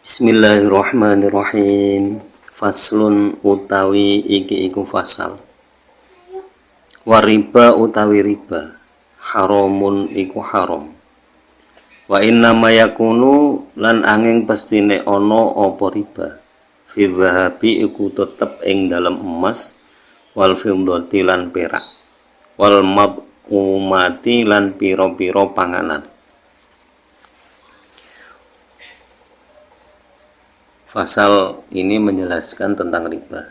Bismillahirrahmanirrahim. Faslun utawi iki iku fasal. Wariba utawi riba haramun iku haram. Wa inna mayakunu lan angin pastine ono apa riba. Fi dhahabi iku tetep ing dalam emas, wal fiddati lan perak, wal mab'umati lan piro-piro panganan. Pasal ini menjelaskan tentang riba.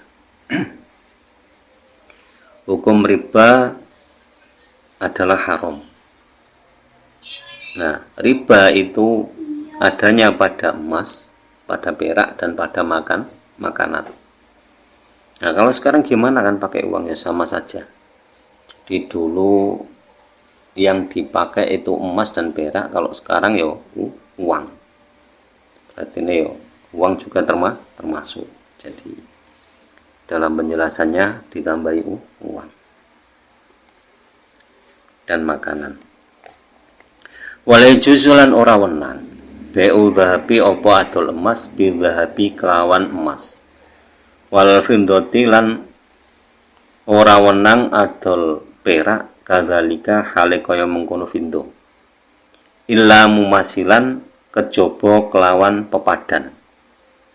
Hukum riba adalah haram. Nah, riba itu adanya pada emas, pada perak, dan pada makanan. Nah, kalau sekarang gimana kan pakai uang ya sama saja. Jadi dulu yang dipakai itu emas dan perak, kalau sekarang ya uang. Berarti ini ya uang juga termasuk. Jadi dalam penjelasannya ditambahi uang dan makanan. Walai juzulan ora wenang beu dhahabi opo adol emas bi dhahabi kelawan emas, wal fiddati lan ora wenang adol perak kadzalika hale kaya mengkono findo, illa mumasilan kejaba kelawan pepadan,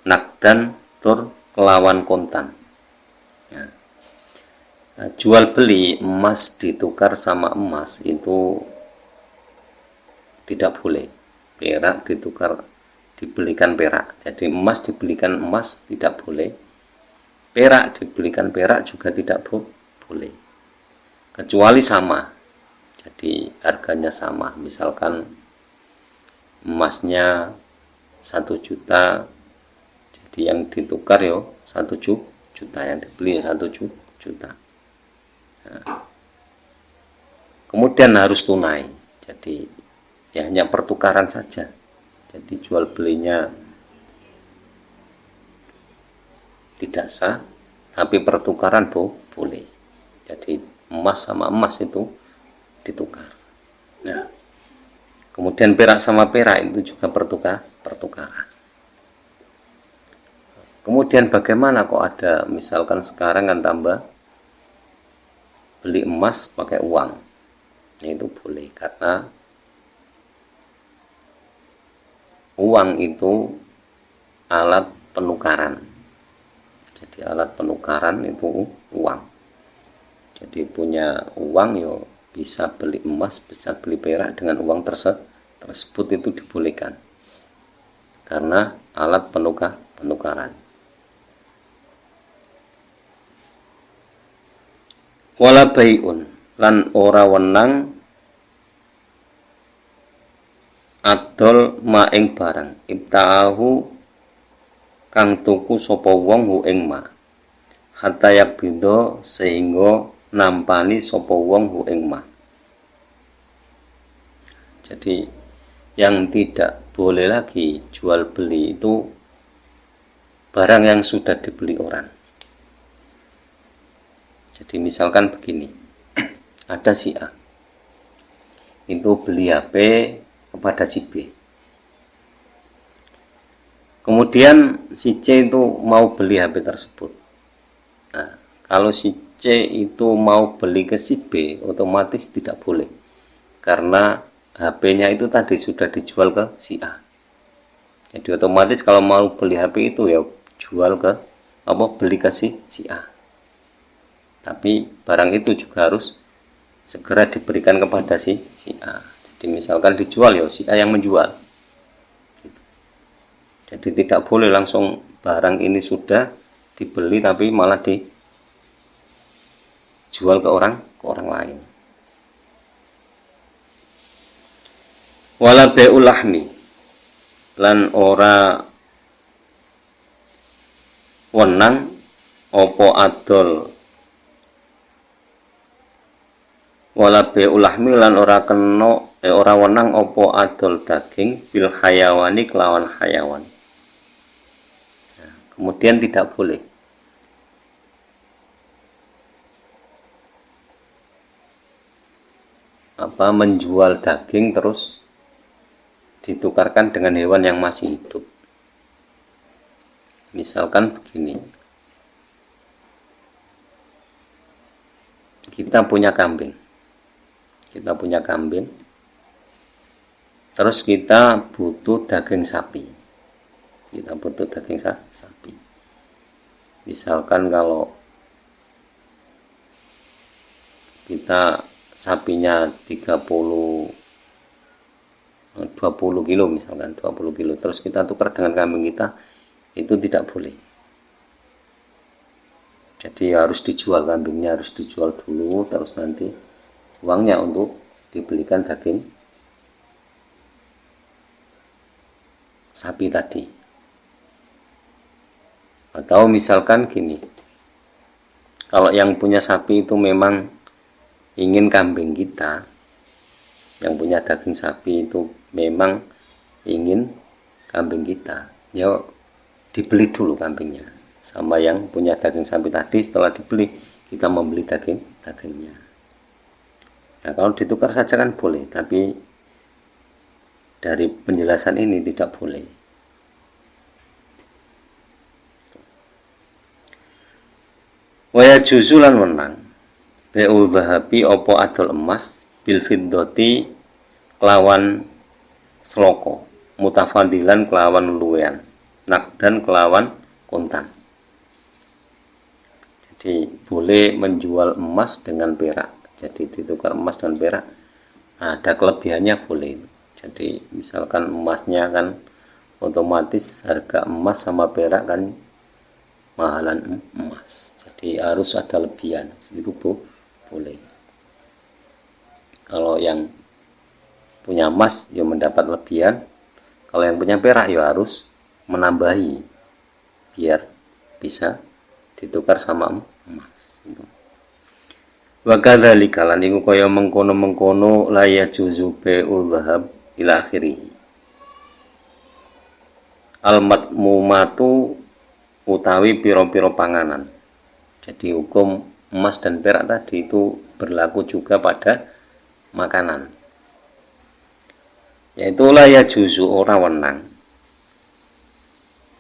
nakdan tur kelawan kontan. Ya. Nah, jual beli emas ditukar sama emas itu tidak boleh. Perak ditukar dibelikan perak. Jadi emas dibelikan emas tidak boleh. Perak dibelikan perak juga tidak boleh. Kecuali sama. Jadi harganya sama. Misalkan emasnya 1 juta, jadi yang ditukar yo 1 juta, yang dibeli 1 juta. Nah, kemudian harus tunai, jadi ya hanya pertukaran saja. Jadi jual belinya tidak sah, tapi pertukaran boleh. Jadi emas sama emas itu ditukar. Nah, kemudian perak sama perak itu juga pertukaran. Kemudian bagaimana kok ada misalkan sekarang kan tambah beli emas pakai uang, ya itu boleh karena uang itu alat penukaran. Jadi alat penukaran itu uang. Jadi punya uang yo bisa beli emas, bisa beli perak dengan uang tersebut itu dibolehkan karena alat penukaran. Wala bai'un lan ora wenang adol ma ing barang ibta'ahu kang tuku sapa wong hu ing ma hatta yakbido sehingga nampani sapa wong hu ing ma. Jadi yang tidak boleh lagi jual beli itu barang yang sudah dibeli orang. Jadi misalkan begini, ada si A itu beli HP kepada si B, kemudian si C itu mau beli HP tersebut. Nah, kalau si C itu mau beli ke si B, otomatis tidak boleh karena HP-nya itu tadi sudah dijual ke si A. Jadi otomatis kalau mau beli HP itu ya jual ke beli ke si A. Tapi barang itu juga harus segera diberikan kepada si A. Jadi misalkan dijual ya si A yang menjual. Jadi tidak boleh langsung barang ini sudah dibeli tapi malah dijual ke orang lain. Wala bai'ul lahmi lan ora wenang opo adol wala bai'ul lahmi lan ora wenang opo adol daging bil hayawani kelawan hayawan. Nah, kemudian tidak boleh menjual daging terus ditukarkan dengan hewan yang masih hidup. misalkan begini, kita punya kambing, terus kita butuh daging sapi, misalkan kalau kita sapinya 20 kilo, misalkan 20 kilo, terus kita tukar dengan kambing kita, itu tidak boleh. Jadi harus dijual, kambingnya harus dijual dulu, terus nanti uangnya untuk dibelikan daging sapi tadi. Atau misalkan gini, kalau yang punya sapi itu memang ingin kambing kita, yang punya daging sapi itu memang ingin kambing kita, ya dibeli dulu kambingnya sama yang punya daging sapi tadi. Setelah dibeli, kita membeli dagingnya. Nah, kalau ditukar saja kan boleh, tapi dari penjelasan ini tidak boleh. Waya juzulan menang beu dhahabi opo adol emas bil fiddoti kelawan sloko, mutafadilan kelawan luwean, nakdan kelawan kontan. Jadi boleh menjual emas dengan perak, jadi ditukar emas dan perak. Nah, ada kelebihannya boleh. Jadi misalkan emasnya kan otomatis harga emas sama perak kan mahalan emas, jadi harus ada lebihan, itu boleh. Kalau yang punya emas ya mendapat lebihan, kalau yang punya perak ya harus menambahi biar bisa ditukar sama emas. Wa kadzalika lan iku kaya mengkono-mengkono la yajuzu bai'ul dhahab ila akhirih. Al matmumatu utawi piro-piro panganan. Jadi hukum emas dan perak tadi itu berlaku juga pada makanan. Yaitu la yajuzu ora wenang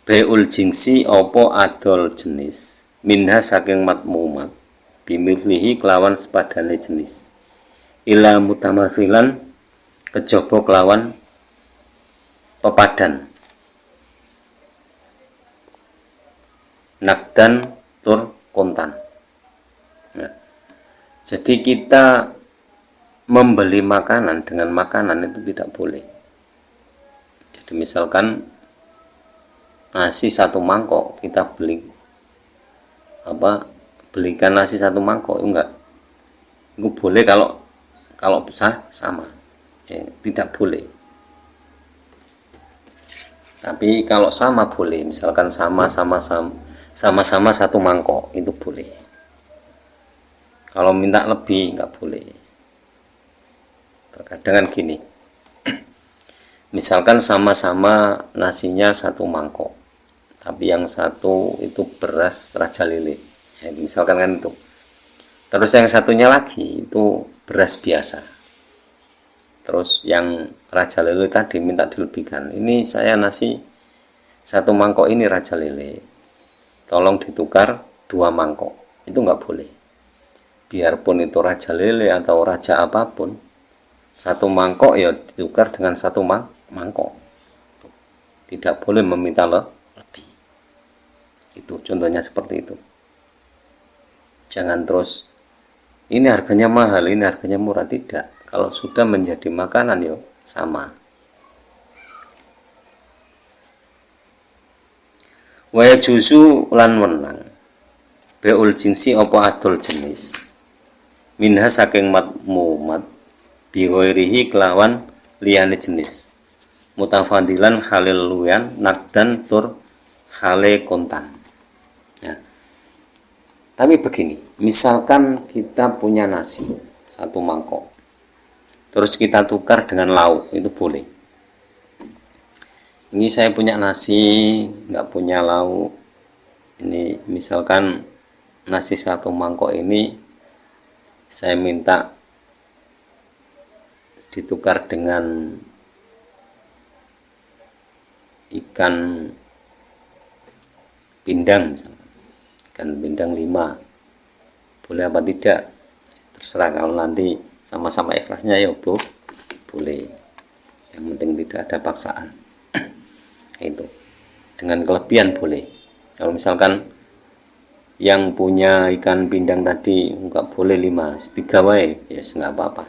bai'ul jinsi opo adol jenis minha saking matmumat bimithlihi kelawan sepadane jenis ila mutamathilan kejaba kelawan pepadan nakdan tur kontan. Nah, jadi kita membeli makanan dengan makanan itu tidak boleh. Jadi misalkan nasi satu mangkok, kita belikan nasi satu mangkok, enggak, itu boleh kalau besar sama, ya, tidak boleh. Tapi kalau sama boleh, misalkan sama-sama satu mangkok itu boleh. Kalau minta lebih nggak boleh. Terkadang gini, misalkan sama-sama nasinya satu mangkok, tapi yang satu itu beras raja lele, ya, misalkan kan itu. Terus yang satunya lagi itu beras biasa. Terus yang raja lele tadi minta dilebihkan. Ini saya nasi satu mangkok ini raja lele, tolong ditukar 2 mangkok. Itu nggak boleh. Biarpun itu raja lele atau raja apapun, satu mangkok ya ditukar dengan satu mangkok. Tidak boleh meminta lebih. Itu contohnya seperti itu. Jangan terus ini harganya mahal, ini harganya murah, tidak. Kalau sudah menjadi makanan ya sama. Waya juzu lan wenang beul jinsi opo adol jenis minha saking matmumat bihoirihi kelawan liyane jenis mutafadilan halil luyan nakdan tur hale kontan. Ya. Tapi begini, misalkan kita punya nasi satu mangkok, terus kita tukar dengan lauk, itu boleh. Ini saya punya nasi, nggak punya lauk. Ini misalkan nasi satu mangkok ini saya minta ditukar dengan ikan pindang misalkan, ikan pindang 5, boleh apa tidak terserah. Kalau nanti sama-sama ikhlasnya ya boleh, yang penting tidak ada paksaan. Itu dengan kelebihan boleh. Kalau misalkan yang punya ikan pindang tadi enggak boleh 5, 3 wae ya enggak apa-apa,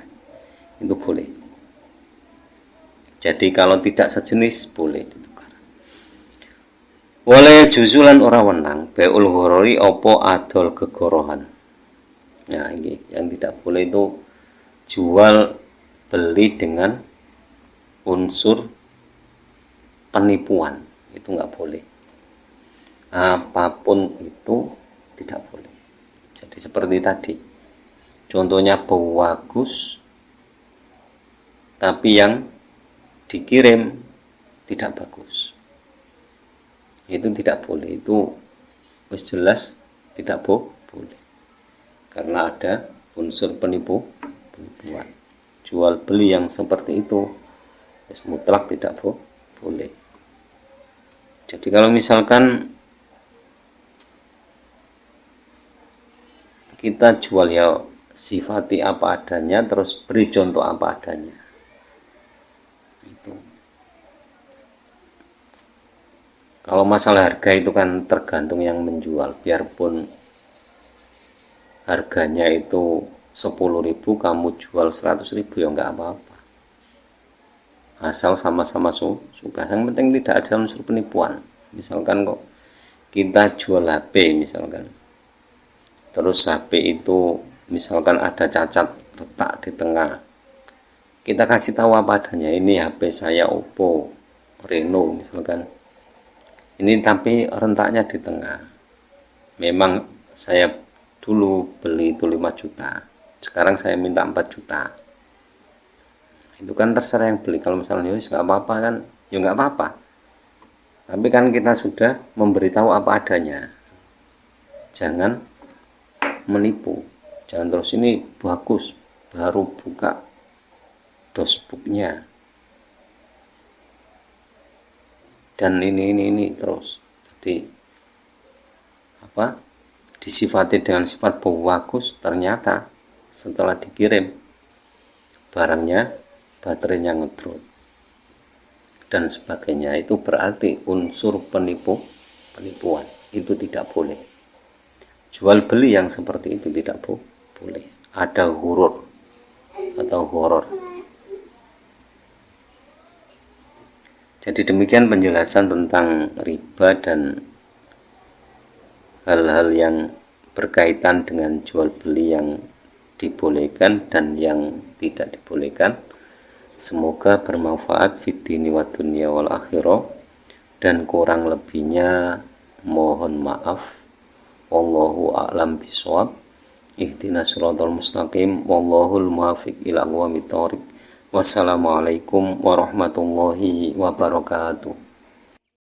itu boleh. Jadi kalau tidak sejenis boleh ditukar. Boleh juzulan ora wenang beul horori opo adol gegorohan. Nah ini yang tidak boleh itu jual beli dengan unsur penipuan, itu nggak boleh. Apapun itu tidak boleh. Jadi seperti tadi contohnya bagus tapi yang dikirim tidak bagus, itu tidak boleh. Itu wis jelas tidak boleh, karena ada unsur penipuan. Jual beli yang seperti itu wis mutlak tidak boleh. Jadi kalau misalkan kita jual ya sifati apa adanya, terus beri contoh apa adanya. Itu. Kalau masalah harga itu kan tergantung yang menjual. Biarpun harganya itu 10.000, kamu jual 100.000 ya nggak apa-apa. Asal sama-sama suka. Yang penting tidak ada unsur penipuan. Misalkan kok kita jual HP misalkan, terus HP itu misalkan ada cacat retak di tengah, kita kasih tahu apa adanya, ini HP saya Oppo Reno misalkan, ini tapi rentaknya di tengah, memang saya dulu beli itu 5 juta, sekarang saya minta 4 juta. Itu kan terserah yang beli. Kalau misalnya ya nggak apa-apa kan, ya nggak apa-apa, tapi kan kita sudah memberitahu apa adanya, jangan menipu. Jangan terus ini bagus baru buka dosbooknya dan ini terus. Jadi apa, disifati dengan sifat bagus, ternyata setelah dikirim barangnya baterainya ngedrop dan sebagainya, itu berarti unsur penipuan. Itu tidak boleh. Jual beli yang seperti itu tidak boleh. Ada hurur atau horor. Jadi demikian penjelasan tentang riba dan hal-hal yang berkaitan dengan jual beli yang dibolehkan dan yang tidak dibolehkan. Semoga bermanfaat fid dini wa dunya wal akhirah, dan kurang lebihnya mohon maaf. Wallahu a'lam bishawab. Ihdinas siratal mustaqim. Wallahul muwaffiq ila aqwamit thoriq. Wassalamualaikum warahmatullahi wabarakatuh.